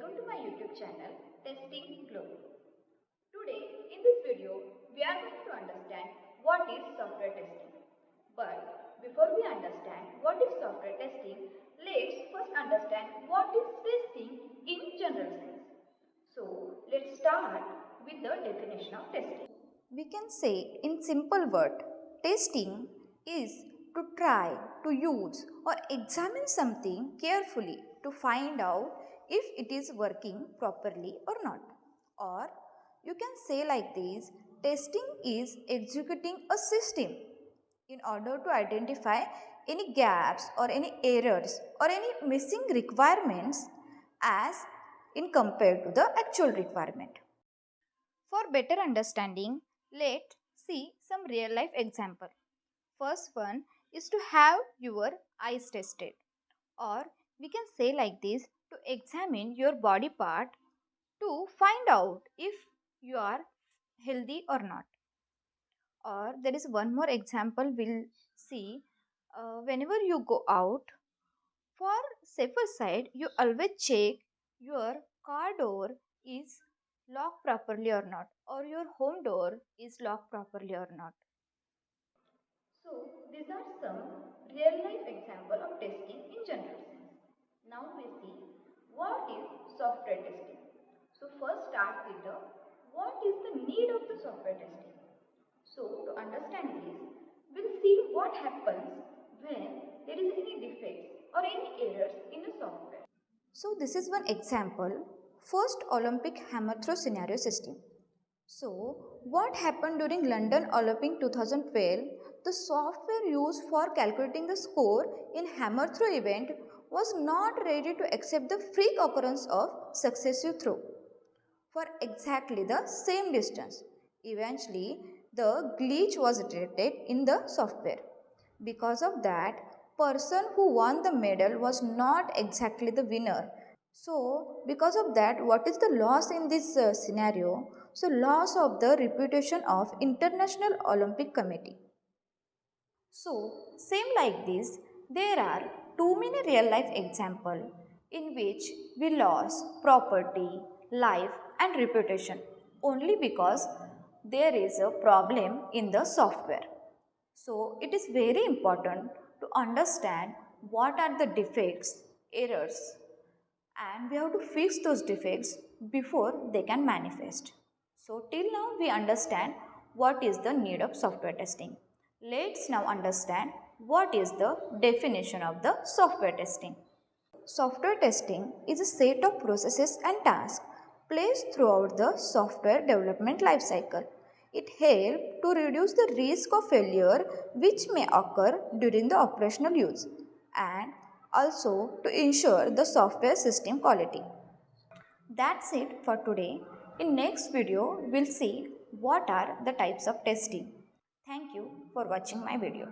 Welcome to my YouTube channel Testing Glow. Today in this video we are going to understand what is software testing. But before we understand what is software testing, let's first understand what is testing in general sense. So let's start with the definition of testing. We can say in simple word, testing is to try, to use or examine something carefully to find out if it is working properly or not. Or you can say like this, testing is executing a system in order to identify any gaps or any errors or any missing requirements as in compared to the actual requirement. For better understanding, let's see some real life example. First one is to have your eyes tested, or we can say like this, to examine your body part to find out if you are healthy or not. Or there is one more example we'll see, whenever you go out for safer side, you always check your car door is locked properly or not, or your home door is locked properly or not. So these are some real life example of testing in general sense. Now we see what is software testing. So first start with the what is the need of the software testing. So to understand this, we'll see what happens when there is any defects or any errors in a software. So this is one example, first Olympic hammer throw scenario system. So what happened during London Olympic 2012? The software used for calculating the score in hammer throw event was not ready to accept the freak occurrence of successive throw for exactly the same distance. Eventually, the glitch was detected in the software. Because of that, person who won the medal was not exactly the winner. So, because of that, what is the loss in this scenario? So, loss of the reputation of International Olympic Committee. So, same like this, there are too many real life examples in which we lost property, life and reputation only because there is a problem in the software. So, it is very important to understand what are the defects, errors, and we have to fix those defects before they can manifest. So till now we understand what is the need of software testing. Let's now understand what is the definition of the software testing. Software testing is a set of processes and tasks placed throughout the software development lifecycle. It helps to reduce the risk of failure which may occur during the operational use and also to ensure the software system quality. That's it for today. In next video, we'll see what are the types of testing. Thank you for watching my video.